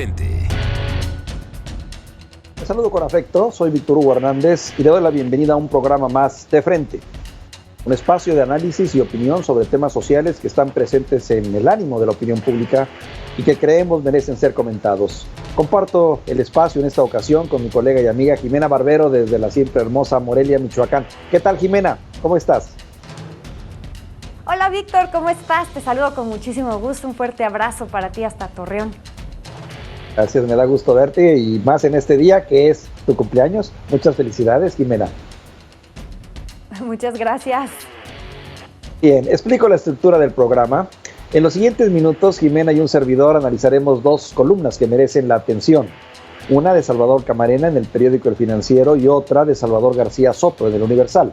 frente. Te saludo con afecto, soy Víctor Hugo Hernández y le doy la bienvenida a un programa más de frente. Un espacio de análisis y opinión sobre temas sociales que están presentes en el ánimo de la opinión pública y que creemos merecen ser comentados. Comparto el espacio en esta ocasión con mi colega y amiga Jimena Barbero desde la siempre hermosa Morelia, Michoacán. ¿Qué tal, Jimena? ¿Cómo estás? Hola Víctor, ¿cómo estás? Te saludo con muchísimo gusto, un fuerte abrazo para ti hasta Torreón. Gracias, me da gusto verte y más en este día que es tu cumpleaños. Muchas felicidades, Jimena. Muchas gracias. Bien, explico la estructura del programa. En los siguientes minutos, Jimena y un servidor analizaremos dos columnas que merecen la atención. Una de Salvador Camarena en el periódico El Financiero y otra de Salvador García Soto en el Universal.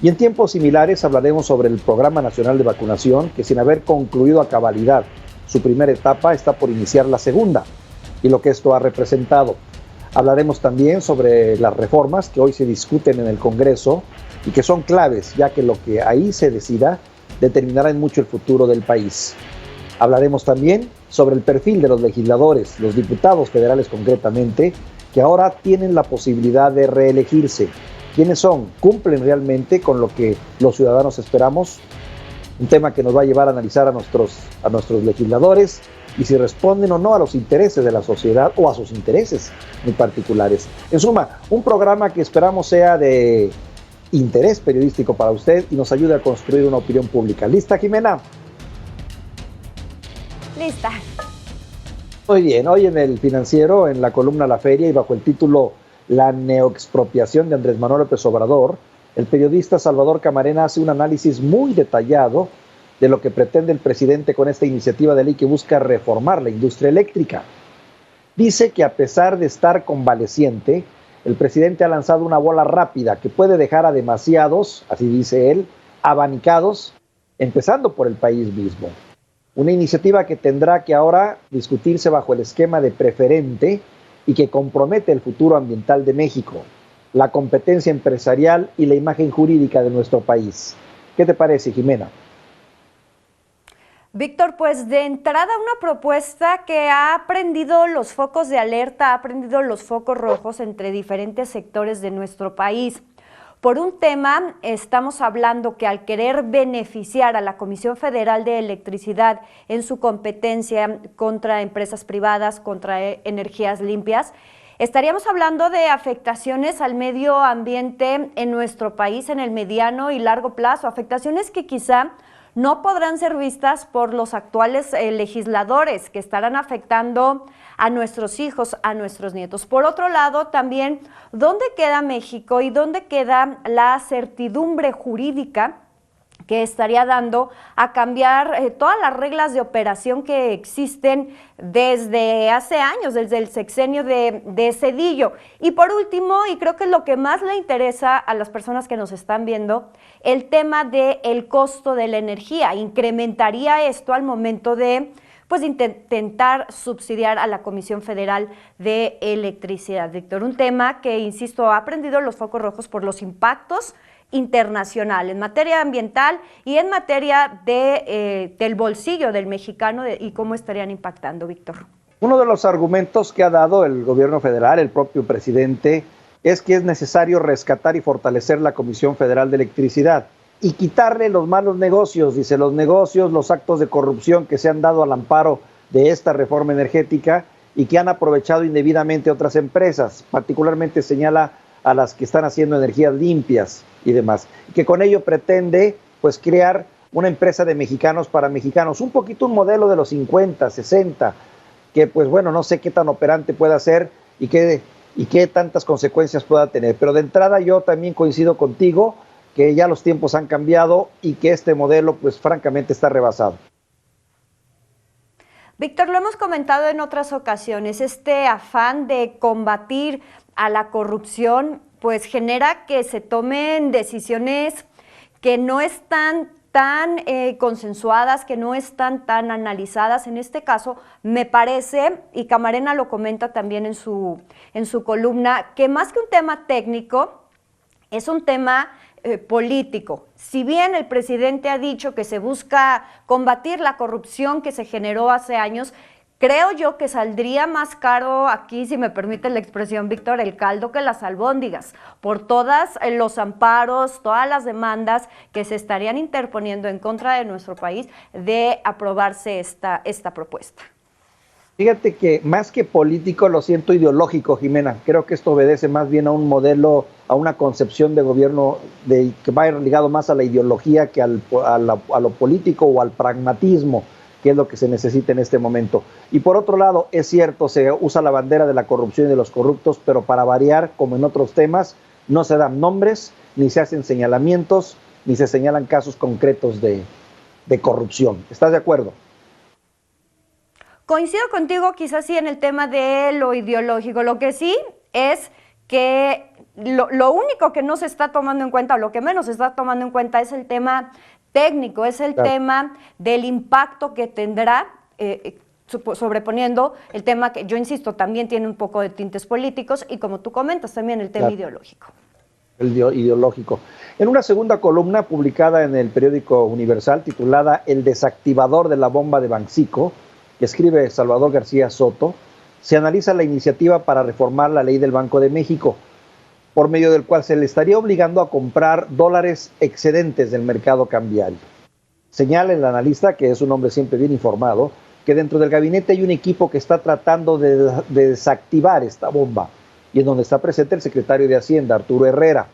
Y en tiempos similares hablaremos sobre el Programa Nacional de Vacunación, que sin haber concluido a cabalidad su primera etapa, está por iniciar la segunda, y lo que esto ha representado. Hablaremos también sobre las reformas que hoy se discuten en el Congreso y que son claves, ya que lo que ahí se decida determinará en mucho el futuro del país. Hablaremos también sobre el perfil de los legisladores, los diputados federales concretamente, que ahora tienen la posibilidad de reelegirse. ¿Quiénes son? ¿Cumplen realmente con lo que los ciudadanos esperamos? Un tema que nos va a llevar a analizar a nuestros legisladores y si responden o no a los intereses de la sociedad o a sus intereses muy particulares. En suma, un programa que esperamos sea de interés periodístico para usted y nos ayude a construir una opinión pública. ¿Lista, Jimena? Lista. Muy bien, hoy en El Financiero, en la columna La Feria y bajo el título La neoexpropiación de Andrés Manuel López Obrador, el periodista Salvador Camarena hace un análisis muy detallado de lo que pretende el presidente con esta iniciativa de ley que busca reformar la industria eléctrica. Dice que a pesar de estar convaleciente, el presidente ha lanzado una bola rápida que puede dejar a demasiados, así dice él, abanicados, empezando por el país mismo. Una iniciativa que tendrá que ahora discutirse bajo el esquema de preferente y que compromete el futuro ambiental de México, la competencia empresarial y la imagen jurídica de nuestro país. ¿Qué te parece, Jimena? Víctor, pues de entrada una propuesta que ha prendido los focos de alerta, ha prendido los focos rojos entre diferentes sectores de nuestro país. Por un tema, estamos hablando que al querer beneficiar a la Comisión Federal de Electricidad en su competencia contra empresas privadas, contra energías limpias, estaríamos hablando de afectaciones al medio ambiente en nuestro país en el mediano y largo plazo, afectaciones que quizá no podrán ser vistas por los actuales legisladores que estarán afectando a nuestros hijos, a nuestros nietos. Por otro lado, también, ¿dónde queda México y dónde queda la certidumbre jurídica que estaría dando a cambiar todas las reglas de operación que existen desde hace años, desde el sexenio de Zedillo? Y por último, y creo que es lo que más le interesa a las personas que nos están viendo, el tema del costo de la energía. ¿Incrementaría esto al momento de intentar subsidiar a la Comisión Federal de Electricidad? Víctor, un tema que, insisto, ha prendido los focos rojos por los impactos internacional en materia ambiental y en materia del bolsillo del mexicano y cómo estarían impactando, Víctor. Uno de los argumentos que ha dado el gobierno federal, el propio presidente, es que es necesario rescatar y fortalecer la Comisión Federal de Electricidad y quitarle los malos negocios, dice, los negocios, los actos de corrupción que se han dado al amparo de esta reforma energética y que han aprovechado indebidamente otras empresas, particularmente señala a las que están haciendo energías limpias y demás, y que con ello pretende pues crear una empresa de mexicanos para mexicanos, un poquito un modelo de los 50, 60, que pues bueno, no sé qué tan operante pueda ser y qué tantas consecuencias pueda tener, pero de entrada yo también coincido contigo que ya los tiempos han cambiado y que este modelo pues francamente está rebasado. Víctor, lo hemos comentado en otras ocasiones, este afán de combatir a la corrupción pues genera que se tomen decisiones que no están tan consensuadas, que no están tan analizadas. En este caso, me parece, y Camarena lo comenta también en su columna, que más que un tema técnico, es un tema político. Si bien el presidente ha dicho que se busca combatir la corrupción que se generó hace años, creo yo que saldría más caro aquí, si me permite la expresión, Víctor, el caldo que las albóndigas, por todos los amparos, todas las demandas que se estarían interponiendo en contra de nuestro país de aprobarse esta propuesta. Fíjate que más que político lo siento ideológico, Jimena. Creo que esto obedece más bien a un modelo, a una concepción de gobierno que va ligado más a la ideología que a lo político o al pragmatismo, que es lo que se necesita en este momento. Y por otro lado, es cierto, se usa la bandera de la corrupción y de los corruptos, pero para variar, como en otros temas, no se dan nombres, ni se hacen señalamientos, ni se señalan casos concretos de corrupción. ¿Estás de acuerdo? Coincido contigo quizás sí en el tema de lo ideológico. Lo que sí es que lo único que no se está tomando en cuenta, o lo que menos se está tomando en cuenta, es el tema técnico, es el tema del impacto que tendrá, sobreponiendo el tema que yo insisto también tiene un poco de tintes políticos y, como tú comentas, también el tema ideológico. El ideológico. En una segunda columna publicada en el periódico Universal titulada El desactivador de la bomba de Banxico, que escribe Salvador García Soto, se analiza la iniciativa para reformar la ley del Banco de México, por medio del cual se le estaría obligando a comprar dólares excedentes del mercado cambiario. Señala el analista, que es un hombre siempre bien informado, que dentro del gabinete hay un equipo que está tratando de desactivar esta bomba, y en donde está presente el secretario de Hacienda, Arturo Herrera.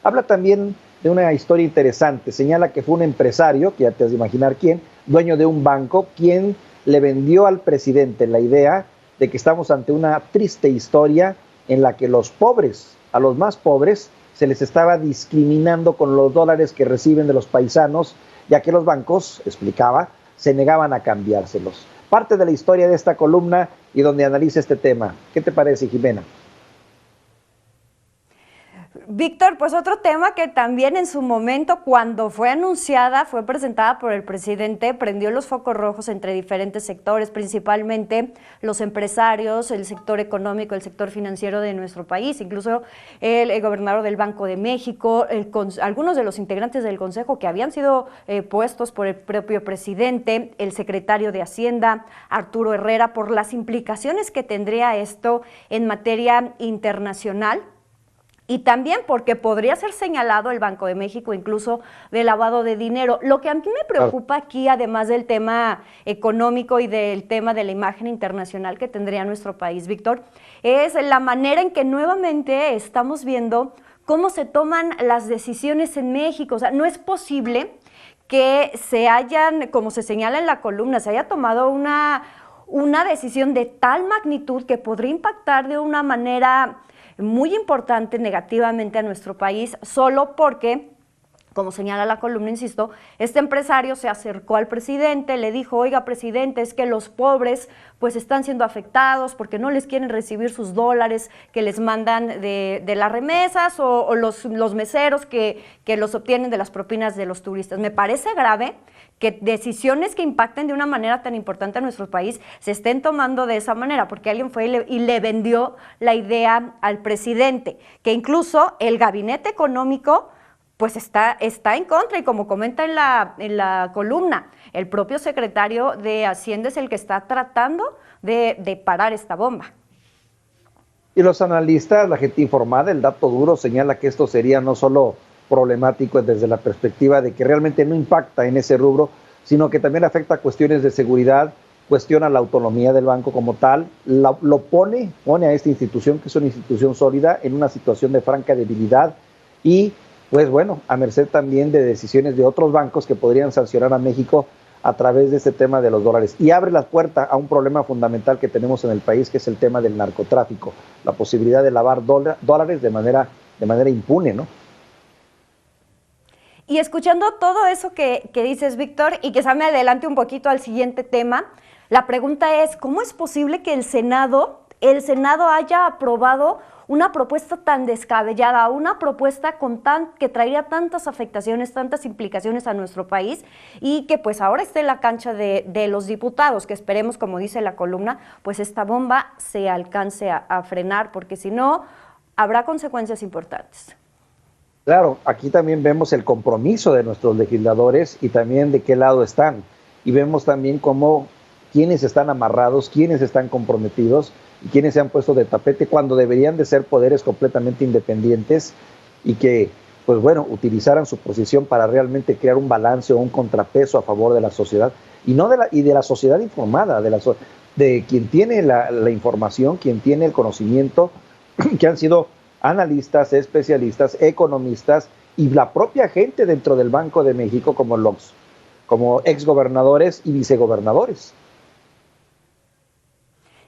Habla también de una historia interesante. Señala que fue un empresario, que ya te has de imaginar quién, dueño de un banco, quien le vendió al presidente la idea de que estamos ante una triste historia en la que los pobres, a los más pobres, se les estaba discriminando con los dólares que reciben de los paisanos, ya que los bancos, explicaba, se negaban a cambiárselos. Parte de la historia de esta columna y donde analiza este tema. ¿Qué te parece, Jimena? Víctor, pues otro tema que también en su momento, cuando fue anunciada, fue presentada por el presidente, prendió los focos rojos entre diferentes sectores, principalmente los empresarios, el sector económico, el sector financiero de nuestro país, incluso el gobernador del Banco de México, algunos de los integrantes del Consejo que habían sido puestos por el propio presidente, el secretario de Hacienda, Arturo Herrera, por las implicaciones que tendría esto en materia internacional. Y también porque podría ser señalado el Banco de México incluso de lavado de dinero. Lo que a mí me preocupa aquí, además del tema económico y del tema de la imagen internacional que tendría nuestro país, Víctor, es la manera en que nuevamente estamos viendo cómo se toman las decisiones en México. O sea, no es posible que se hayan, como se señala en la columna, se haya tomado una decisión de tal magnitud que podría impactar de una manera muy importante negativamente a nuestro país, solo porque, como señala la columna, insisto, este empresario se acercó al presidente, le dijo: oiga, presidente, es que los pobres pues están siendo afectados porque no les quieren recibir sus dólares que les mandan de las remesas o los meseros que los obtienen de las propinas de los turistas. Me parece grave que decisiones que impacten de una manera tan importante a nuestro país se estén tomando de esa manera, porque alguien fue y le vendió la idea al presidente, que incluso el gabinete económico pues está en contra, y como comenta en la columna, el propio secretario de Hacienda es el que está tratando de parar esta bomba. Y los analistas, la gente informada, el dato duro señala que esto sería no solo problemático desde la perspectiva de que realmente no impacta en ese rubro, sino que también afecta a cuestiones de seguridad, cuestiona la autonomía del banco como tal, lo pone a esta institución, que es una institución sólida, en una situación de franca debilidad y, pues bueno, a merced también de decisiones de otros bancos que podrían sancionar a México a través de este tema de los dólares. Y abre la puerta a un problema fundamental que tenemos en el país, que es el tema del narcotráfico, la posibilidad de lavar dólares de manera impune, ¿no? Y escuchando todo eso que dices, Víctor, y quizá me adelante un poquito al siguiente tema, la pregunta es: ¿cómo es posible que el Senado haya aprobado una propuesta tan descabellada, una propuesta que traería tantas afectaciones, tantas implicaciones a nuestro país, y que pues ahora esté en la cancha de los diputados, que esperemos, como dice la columna, pues esta bomba se alcance a frenar, porque si no, habrá consecuencias importantes? Claro, aquí también vemos el compromiso de nuestros legisladores y también de qué lado están. Y vemos también cómo quiénes están amarrados, quiénes están comprometidos y quiénes se han puesto de tapete cuando deberían de ser poderes completamente independientes y que, pues bueno, utilizaran su posición para realmente crear un balance o un contrapeso a favor de la sociedad y no de la sociedad informada, de quien tiene la información, quien tiene el conocimiento, que han sido analistas, especialistas, economistas y la propia gente dentro del Banco de México como exgobernadores y vicegobernadores.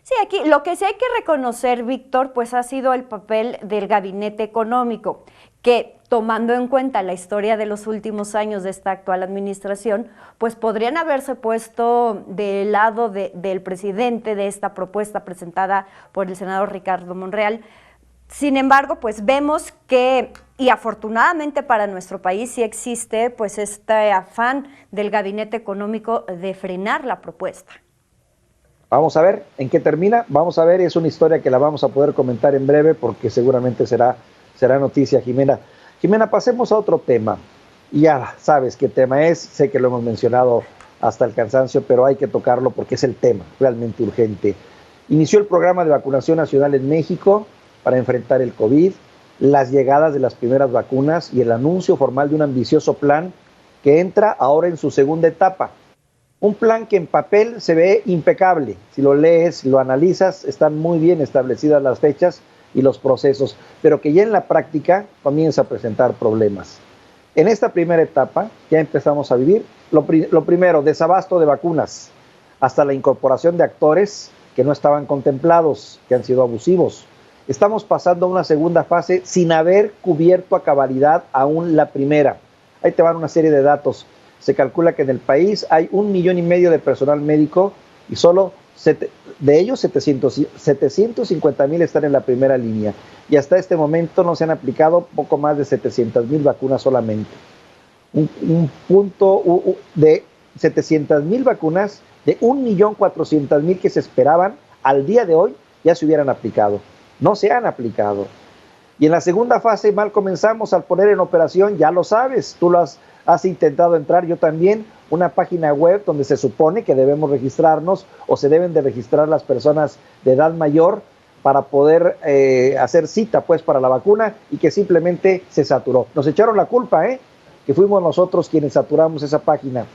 Sí, aquí lo que sí hay que reconocer, Víctor, pues ha sido el papel del gabinete económico, que tomando en cuenta la historia de los últimos años de esta actual administración, pues podrían haberse puesto del lado del presidente de esta propuesta presentada por el senador Ricardo Monreal. Sin embargo, pues vemos que, y afortunadamente para nuestro país sí existe pues este afán del gabinete económico de frenar la propuesta. Vamos a ver en qué termina, vamos a ver, es una historia que la vamos a poder comentar en breve porque seguramente será noticia, Jimena. Jimena, pasemos a otro tema. Ya sabes qué tema es, sé que lo hemos mencionado hasta el cansancio, pero hay que tocarlo porque es el tema realmente urgente. Inició el programa de vacunación nacional en México para enfrentar el COVID, las llegadas de las primeras vacunas y el anuncio formal de un ambicioso plan que entra ahora en su segunda etapa. Un plan que en papel se ve impecable. Si lo lees, lo analizas, están muy bien establecidas las fechas y los procesos, pero que ya en la práctica comienza a presentar problemas. En esta primera etapa ya empezamos a vivir lo primero, desabasto de vacunas, hasta la incorporación de actores que no estaban contemplados, que han sido abusivos. Estamos pasando a una segunda fase sin haber cubierto a cabalidad aún la primera. Ahí te van una serie de datos. Se calcula que en el país hay 1,5 millones de personal médico y solo de ellos 750,000 están en la primera línea. Y hasta este momento no se han aplicado poco más de 700,000 vacunas solamente. Un punto de 700,000 vacunas de 1,400,000 que se esperaban al día de hoy ya se hubieran aplicado. No se han aplicado. Y en la segunda fase mal comenzamos al poner en operación, ya lo sabes, tú lo has intentado entrar, yo también, una página web donde se supone que debemos registrarnos o se deben de registrar las personas de edad mayor para poder hacer cita pues para la vacuna y que simplemente se saturó. Nos echaron la culpa, que fuimos nosotros quienes saturamos esa página.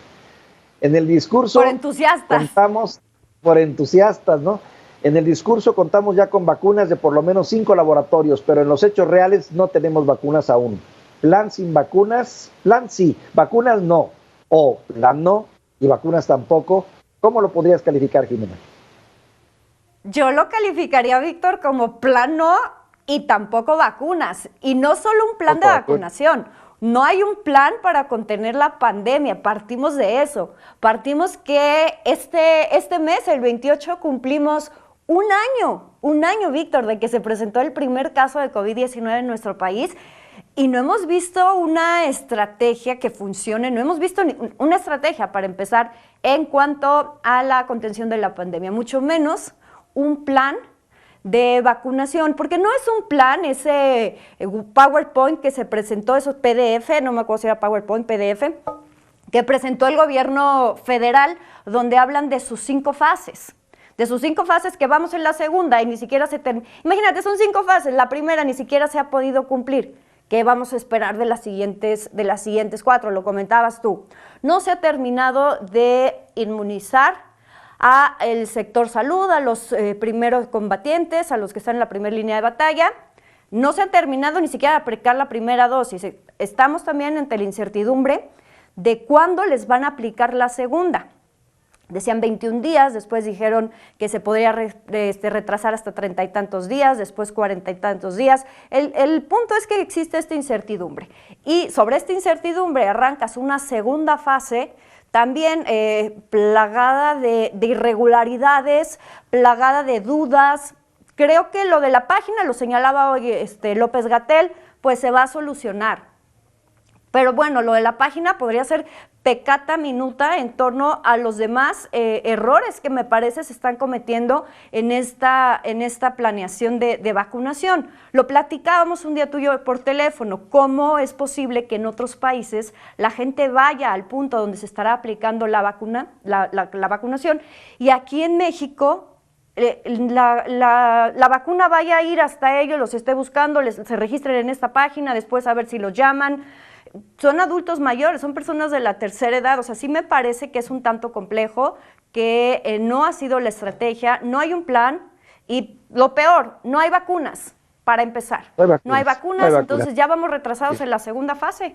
En el discurso... Por entusiastas. Contamos, por entusiastas, ¿no? En el discurso contamos ya con vacunas de por lo menos 5 laboratorios, pero en los hechos reales no tenemos vacunas aún. Plan sin vacunas, plan sí, vacunas no, o plan no y vacunas tampoco. ¿Cómo lo podrías calificar, Jimena? Yo lo calificaría, Víctor, como plan no y tampoco vacunas. Y no solo un plan de vacunación. No hay un plan para contener la pandemia, partimos de eso. Partimos que este mes, el 28, cumplimos un año, Víctor, de que se presentó el primer caso de COVID-19 en nuestro país y no hemos visto una estrategia que funcione, no hemos visto una estrategia para empezar en cuanto a la contención de la pandemia, mucho menos un plan de vacunación, porque no es un plan, ese PowerPoint que se presentó, esos PDF, no me acuerdo si era PowerPoint, PDF, que presentó el gobierno federal, donde hablan de sus 5 fases. De sus 5 fases que vamos en la segunda y ni siquiera imagínate, son 5 fases, la primera ni siquiera se ha podido cumplir. ¿Qué vamos a esperar de las siguientes 4? Lo comentabas tú. No se ha terminado de inmunizar a el sector salud, a los primeros combatientes, a los que están en la primera línea de batalla. No se ha terminado ni siquiera de aplicar la primera dosis. Estamos también ante la incertidumbre de cuándo les van a aplicar la segunda. Decían 21 días, después dijeron que se podría retrasar hasta 30 y tantos días, después 40 y tantos días. El punto es que existe esta incertidumbre. Y sobre esta incertidumbre arrancas una segunda fase también plagada de irregularidades, plagada de dudas. Creo que lo de la página, lo señalaba hoy López-Gatell, pues se va a solucionar. Pero bueno, lo de la página podría ser peccata minuta en torno a los demás errores que me parece se están cometiendo en esta planeación de vacunación. Lo platicábamos un día tú y yo por teléfono, cómo es posible que en otros países la gente vaya al punto donde se estará aplicando la vacunación, y aquí en México la vacuna vaya a ir hasta ellos, los esté buscando, se registren en esta página, después a ver si los llaman. Son adultos mayores, son personas de la tercera edad, o sea, sí me parece que es un tanto complejo, que no ha sido la estrategia, no hay un plan, y lo peor, no hay vacunas, para empezar. No hay vacunas, entonces ya vamos retrasados en la segunda fase.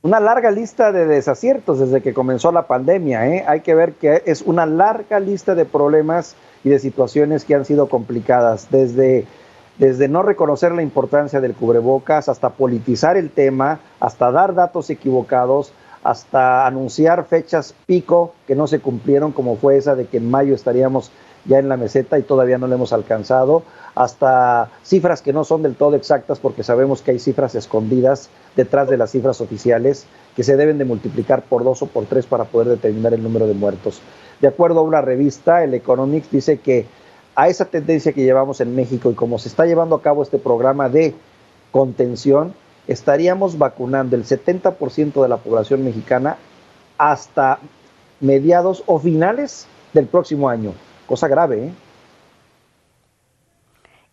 Una larga lista de desaciertos desde que comenzó la pandemia, ¿eh? Hay que ver que es una larga lista de problemas y de situaciones que han sido complicadas, desde no reconocer la importancia del cubrebocas, hasta politizar el tema, hasta dar datos equivocados, hasta anunciar fechas pico que no se cumplieron, como fue esa de que en mayo estaríamos ya en la meseta y todavía no la hemos alcanzado, hasta cifras que no son del todo exactas, porque sabemos que hay cifras escondidas detrás de las cifras oficiales que se deben de multiplicar por 2 o por 3 para poder determinar el número de muertos. De acuerdo a una revista, el Economics dice que a esa tendencia que llevamos en México y como se está llevando a cabo este programa de contención, estaríamos vacunando el 70% de la población mexicana hasta mediados o finales del próximo año. Cosa grave, ¿eh?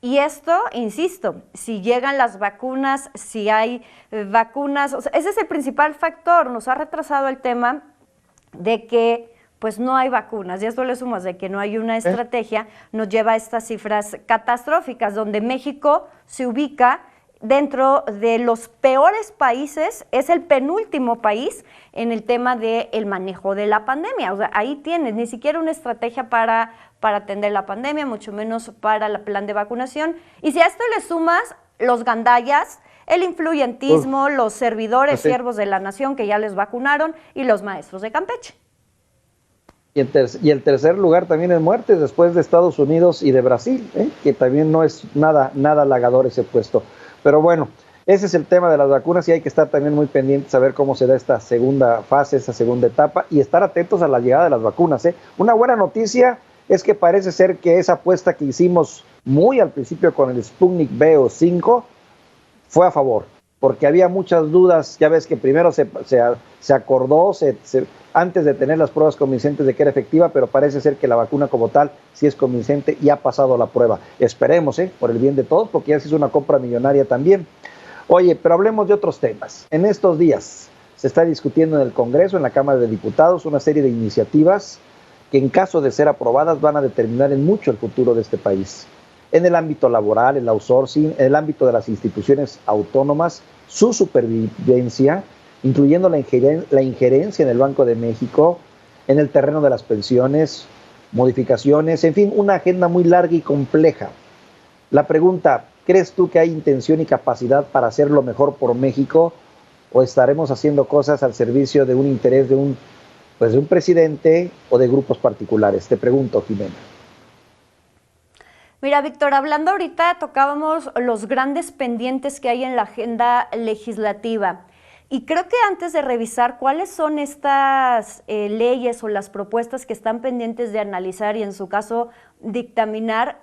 Y esto, insisto, si llegan las vacunas, si hay vacunas, o sea, ese es el principal factor, nos ha retrasado el tema de que pues no hay vacunas, y esto le sumas de que no hay una estrategia, nos lleva a estas cifras catastróficas, donde México se ubica dentro de los peores países, es el penúltimo país en el tema del manejo de la pandemia. O sea, ahí tienes, ni siquiera una estrategia para atender la pandemia, mucho menos para el plan de vacunación. Y si a esto le sumas los gandallas, el influyentismo, los servidores, siervos de la nación que ya les vacunaron, y los maestros de Campeche. Y el tercer lugar también en muertes, después de Estados Unidos y de Brasil, que también no es nada halagador ese puesto. Pero bueno, ese es el tema de las vacunas y hay que estar también muy pendientes a ver cómo se da esta segunda fase, esta segunda etapa, y estar atentos a la llegada de las vacunas. Una buena noticia es que parece ser que esa apuesta que hicimos muy al principio con el Sputnik V o 5 fue a favor, porque había muchas dudas. Ya ves que primero se acordó, antes de tener las pruebas convincentes de que era efectiva, pero parece ser que la vacuna como tal sí es convincente y ha pasado la prueba. Esperemos, por el bien de todos, porque ya se hizo una compra millonaria también. Oye, pero hablemos de otros temas. En estos días se está discutiendo en el Congreso, en la Cámara de Diputados, una serie de iniciativas que en caso de ser aprobadas van a determinar en mucho el futuro de este país. En el ámbito laboral, el outsourcing, en el ámbito de las instituciones autónomas, su supervivencia, incluyendo la injerencia en el Banco de México, en el terreno de las pensiones, modificaciones, en fin, una agenda muy larga y compleja. La pregunta, ¿crees tú que hay intención y capacidad para hacer lo mejor por México, o estaremos haciendo cosas al servicio de un interés de un presidente o de grupos particulares? Te pregunto, Jimena. Mira, Víctor, hablando ahorita, tocábamos los grandes pendientes que hay en la agenda legislativa. Y creo que antes de revisar cuáles son estas leyes o las propuestas que están pendientes de analizar y en su caso dictaminar,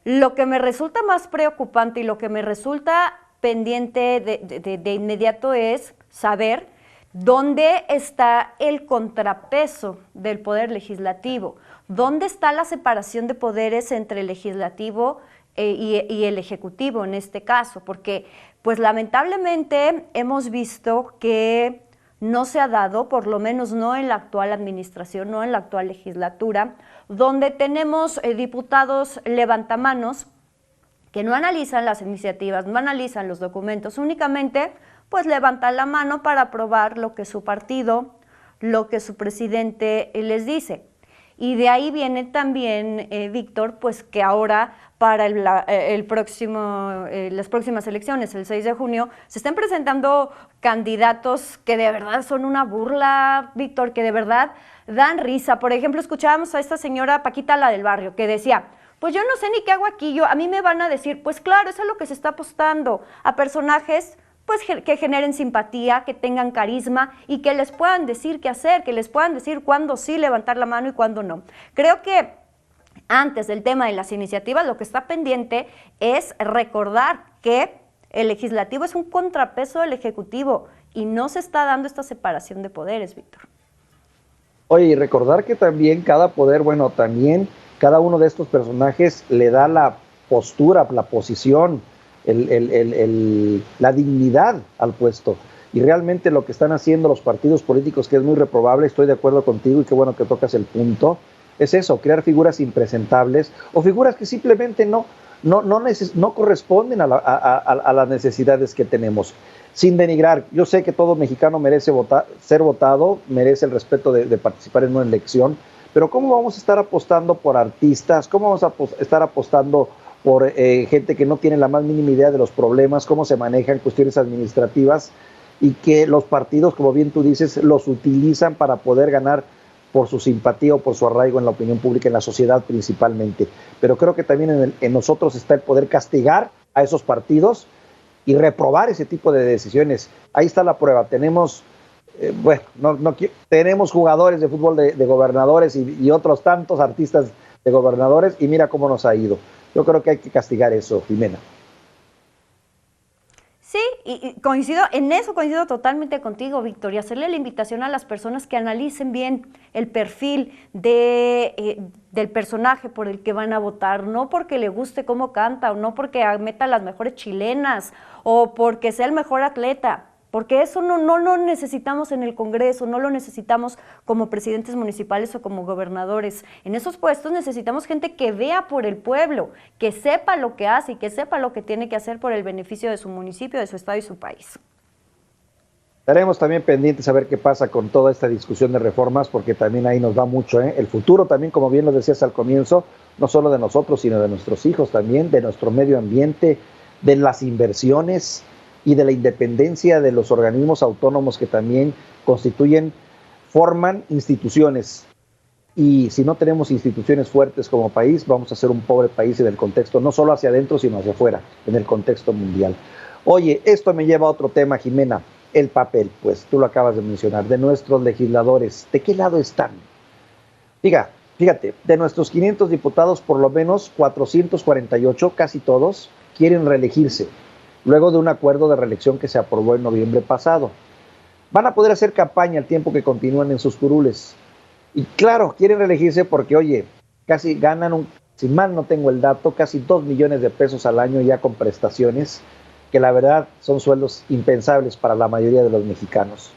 lo que me resulta más preocupante y lo que me resulta pendiente de inmediato es saber dónde está el contrapeso del poder legislativo, dónde está la separación de poderes entre el legislativo y el ejecutivo en este caso, porque pues lamentablemente hemos visto que no se ha dado, por lo menos no en la actual administración, no en la actual legislatura, donde tenemos diputados levantamanos que no analizan las iniciativas, no analizan los documentos, únicamente pues levantan la mano para aprobar lo que su partido, lo que su presidente les dice. Y de ahí viene también, Víctor, pues que ahora para las próximas elecciones, el 6 de junio, se estén presentando candidatos que de verdad son una burla, Víctor, que de verdad dan risa. Por ejemplo, escuchábamos a esta señora Paquita, la del barrio, que decía, pues yo no sé ni qué hago aquí, a mí me van a decir, pues claro, eso es lo que se está apostando, a personajes pues que generen simpatía, que tengan carisma y que les puedan decir qué hacer, que les puedan decir cuándo sí levantar la mano y cuándo no. Creo que antes del tema de las iniciativas, lo que está pendiente es recordar que el legislativo es un contrapeso del ejecutivo y no se está dando esta separación de poderes, Víctor. Oye, y recordar que también cada poder, bueno, también cada uno de estos personajes le da la postura, la posición, la dignidad al puesto. Y realmente lo que están haciendo los partidos políticos, que es muy reprobable, estoy de acuerdo contigo y qué bueno que tocas el punto, es eso, crear figuras impresentables o figuras que simplemente no corresponden a las necesidades que tenemos. Sin denigrar, yo sé que todo mexicano merece ser votado, merece el respeto de participar en una elección, pero ¿cómo vamos a estar apostando por artistas? ¿Cómo vamos a estar apostando por gente que no tiene la más mínima idea de los problemas, cómo se manejan cuestiones administrativas y que los partidos, como bien tú dices, los utilizan para poder ganar por su simpatía o por su arraigo en la opinión pública, en la sociedad principalmente? Pero creo que también en nosotros está el poder castigar a esos partidos y reprobar ese tipo de decisiones. Ahí está la prueba. Tenemos, tenemos jugadores de fútbol de gobernadores y otros tantos artistas de gobernadores y mira cómo nos ha ido. Yo creo que hay que castigar eso, Jimena. Sí, y coincido totalmente contigo, Víctor, y hacerle la invitación a las personas que analicen bien el perfil del personaje por el que van a votar, no porque le guste cómo canta, o no porque meta las mejores chilenas, o porque sea el mejor atleta, porque eso no lo necesitamos en el Congreso, no lo necesitamos como presidentes municipales o como gobernadores. En esos puestos necesitamos gente que vea por el pueblo, que sepa lo que hace y que sepa lo que tiene que hacer por el beneficio de su municipio, de su estado y su país. Estaremos también pendientes a ver qué pasa con toda esta discusión de reformas, porque también ahí nos va mucho, ¿eh? El futuro también, como bien lo decías al comienzo, no solo de nosotros, sino de nuestros hijos también, de nuestro medio ambiente, de las inversiones y de la independencia de los organismos autónomos que también forman instituciones. Y si no tenemos instituciones fuertes como país, vamos a ser un pobre país en el contexto, no solo hacia adentro, sino hacia afuera, en el contexto mundial. Oye, esto me lleva a otro tema, Jimena, el papel, pues tú lo acabas de mencionar, de nuestros legisladores. ¿De qué lado están? Fíjate, de nuestros 500 diputados, por lo menos 448, casi todos, quieren reelegirse, luego de un acuerdo de reelección que se aprobó en noviembre pasado. Van a poder hacer campaña al tiempo que continúan en sus curules. Y claro, quieren reelegirse porque, oye, casi ganan, si mal no tengo el dato, casi 2 millones de pesos al año ya con prestaciones, que la verdad son sueldos impensables para la mayoría de los mexicanos.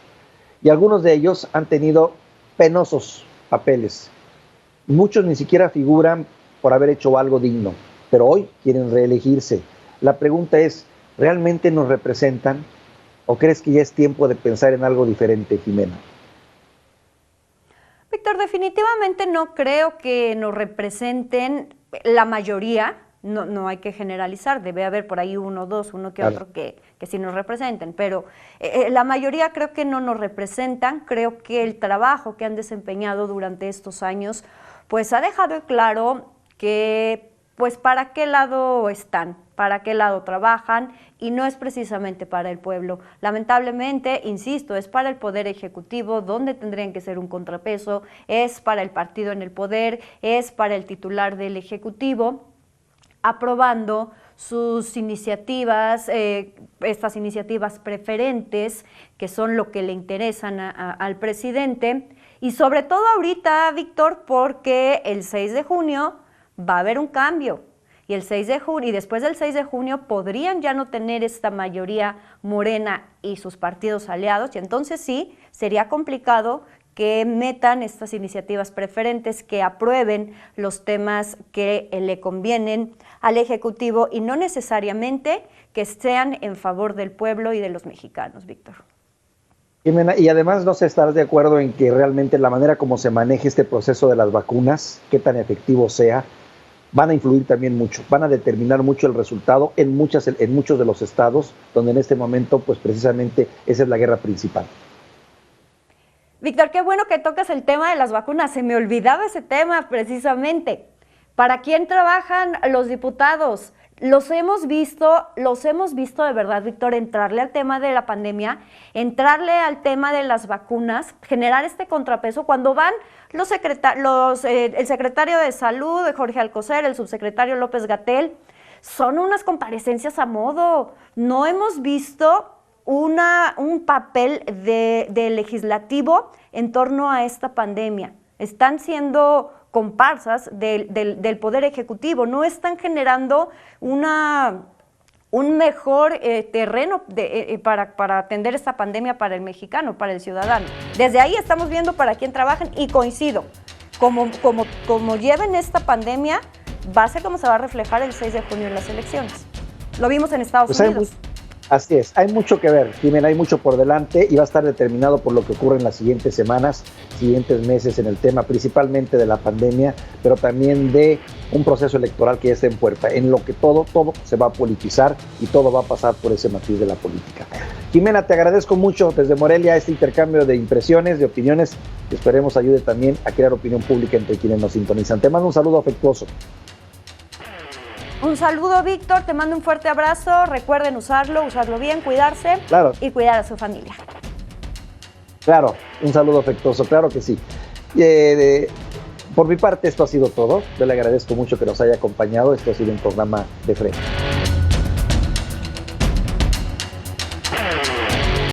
Y algunos de ellos han tenido penosos papeles. Muchos ni siquiera figuran por haber hecho algo digno, pero hoy quieren reelegirse. La pregunta es, ¿realmente nos representan? ¿O crees que ya es tiempo de pensar en algo diferente, Jimena? Víctor, definitivamente no creo que nos representen la mayoría. No hay que generalizar, debe haber por ahí uno que otro que sí nos representen, pero la mayoría creo que no nos representan. Creo que el trabajo que han desempeñado durante estos años pues ha dejado claro que pues para qué lado están, para qué lado trabajan, y no es precisamente para el pueblo. Lamentablemente, insisto, es para el Poder Ejecutivo, donde tendrían que ser un contrapeso, es para el partido en el poder, es para el titular del Ejecutivo, aprobando sus iniciativas, estas iniciativas preferentes, que son lo que le interesan al presidente, y sobre todo ahorita, Víctor, porque el 6 de junio va a haber un cambio, y después del 6 de junio podrían ya no tener esta mayoría Morena y sus partidos aliados, y entonces sí, sería complicado que metan estas iniciativas preferentes, que aprueben los temas que le convienen al Ejecutivo y no necesariamente que sean en favor del pueblo y de los mexicanos, Víctor. Jimena, y además no sé, ¿estarás de acuerdo en que realmente la manera como se maneje este proceso de las vacunas, qué tan efectivo sea, van a influir también mucho, van a determinar mucho el resultado en muchos de los estados, donde en este momento, pues precisamente esa es la guerra principal? Víctor, qué bueno que tocas el tema de las vacunas, se me olvidaba ese tema precisamente. ¿Para quién trabajan los diputados? los hemos visto de verdad, Víctor, entrarle al tema de la pandemia, entrarle al tema de las vacunas, generar este contrapeso cuando van el secretario de Salud, Jorge Alcocer, el subsecretario López-Gatell. Son unas comparecencias a modo. No hemos visto un papel de legislativo en torno a esta pandemia. Están siendo comparsas del Poder Ejecutivo, no están generando un mejor terreno para atender esta pandemia para el mexicano, para el ciudadano. Desde ahí estamos viendo para quién trabajan y coincido, como lleven esta pandemia, va a ser como se va a reflejar el 6 de junio en las elecciones. Lo vimos en Estados Unidos. Así es, hay mucho que ver, Jimena, hay mucho por delante y va a estar determinado por lo que ocurre en las siguientes semanas, siguientes meses en el tema principalmente de la pandemia, pero también de un proceso electoral que ya está en puerta, en lo que todo se va a politizar y todo va a pasar por ese matiz de la política. Jimena, te agradezco mucho desde Morelia este intercambio de impresiones, de opiniones, que esperemos ayude también a crear opinión pública entre quienes nos sintonizan. Te mando un saludo afectuoso. Un saludo, Víctor, te mando un fuerte abrazo, recuerden usarlo bien, cuidarse y cuidar a su familia. Claro, un saludo afectuoso, claro que sí. Por mi parte esto ha sido todo, yo le agradezco mucho que nos haya acompañado, esto ha sido un programa de frente.